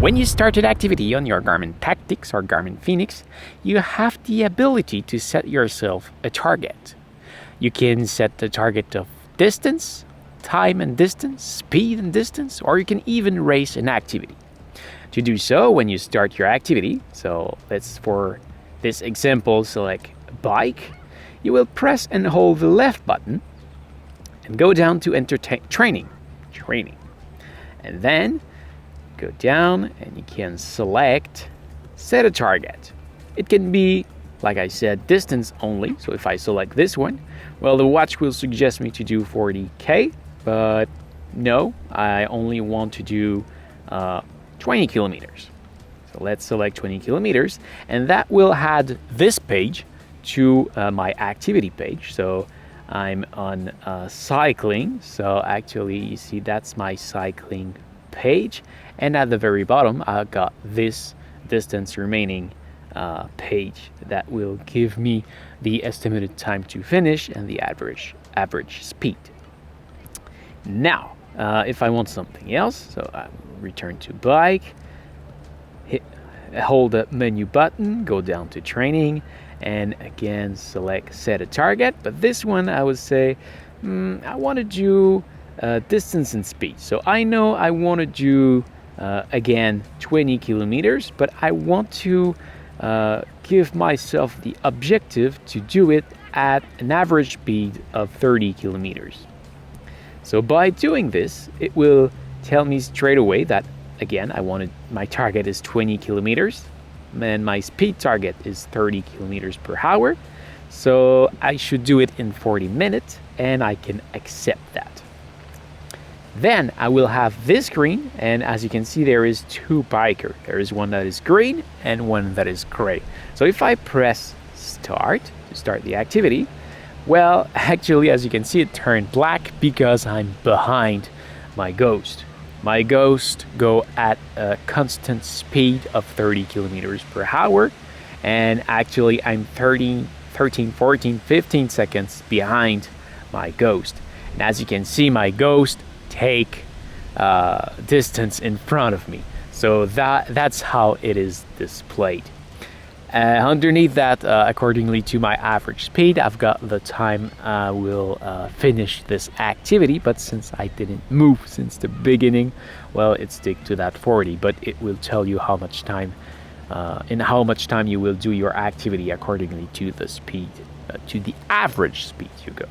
When you start an activity on your Garmin Tactix or Garmin Fenix, you have the ability to set yourself a target. You can set the target of distance, time and distance, speed and distance, or you can even race an activity. To do so, when you start your activity, so let's for this example select bike, you will press and hold the left button and go down to enter training. And then go down and you can select set a target. It can be, like I said, distance only. So if I select this one, well, the watch will suggest me to do 40k, but no, I only want to do 20 kilometers. So let's select 20 kilometers, and that will add this page to my activity page. So I'm on cycling. So actually, you see, that's my cycling page. And at the very bottom, I got this distance remaining page that will give me the estimated time to finish and the average speed. Now, if I want something else, so I return to bike, hold the menu button, go down to training, and again select set a target. But this one I would say I want to do distance and speed. So I know I want to do again 20 kilometers, but I want to give myself the objective to do it at an average speed of 30 kilometers. So by doing this, it will tell me straight away that again my target is 20 kilometers and my speed target is 30 kilometers per hour. So I should do it in 40 minutes, and I can accept that. Then I will have this screen, and as you can see, there is two bikers. There is one that is green and one that is gray. So if I press start to start the activity, well, actually, as you can see, it turned black because I'm behind my ghost. My ghost go at a constant speed of 30 kilometers per hour, and actually I'm 13, 14, 15 seconds behind my ghost. And as you can see, my ghost take distance in front of me. So that's how it is displayed. Underneath that, accordingly to my average speed, I've got the time I will finish this activity. But since I didn't move since the beginning, well, it stick to that 40. But it will tell you how much time, in how much time you will do your activity accordingly to the speed, to the average speed you go.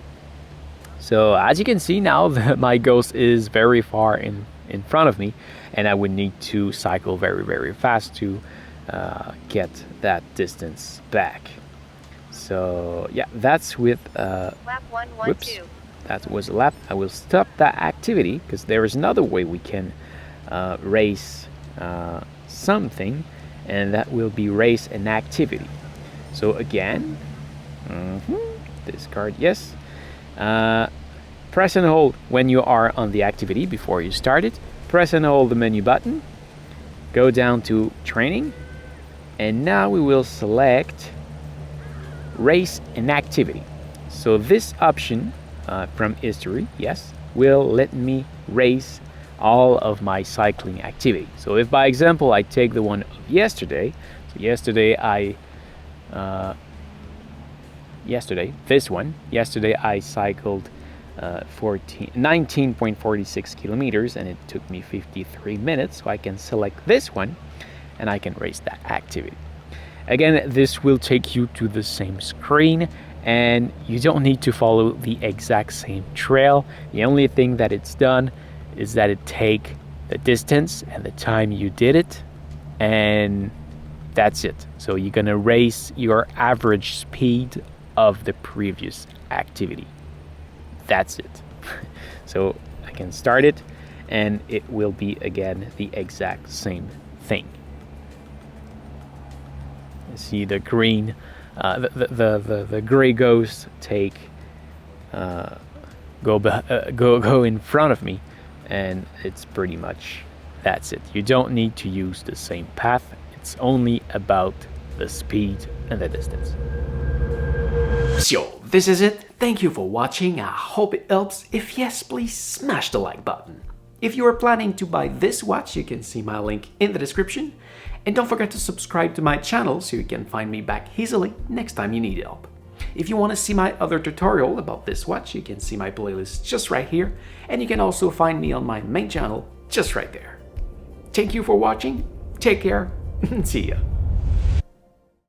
So as you can see now, my ghost is very far in front of me, and I would need to cycle very, very fast to get that distance back. So yeah, that's with lap 112. Whoops, that was a lap. I will stop that activity because there is another way we can race something, and that will be race an activity. So again, discard yes. Press and hold when you are on the activity before you start it. Press and hold the menu button. Go down to training. And now we will select race an activity. So this option from history, yes, will let me race all of my cycling activity. So if by example I take the one of yesterday, so yesterday I cycled 19.46 kilometers, and it took me 53 minutes. So I can select this one and I can race that activity. Again, this will take you to the same screen, and you don't need to follow the exact same trail. The only thing that it's done is that it take the distance and the time you did it, and that's it. So you're gonna race your average speed of the previous activity. That's it. So I can start it, and it will be again the exact same thing. You see the green, the gray ghost take go in front of me, and it's pretty much that's it. You don't need to use the same path. It's only about the speed and the distance. So this is it. Thank you for watching. I hope it helps. If yes, please smash the like button. If you are planning to buy this watch, you can see my link in the description. And don't forget to subscribe to my channel so you can find me back easily next time you need help. If you want to see my other tutorial about this watch, you can see my playlist just right here. And you can also find me on my main channel just right there. Thank you for watching, take care, and see ya.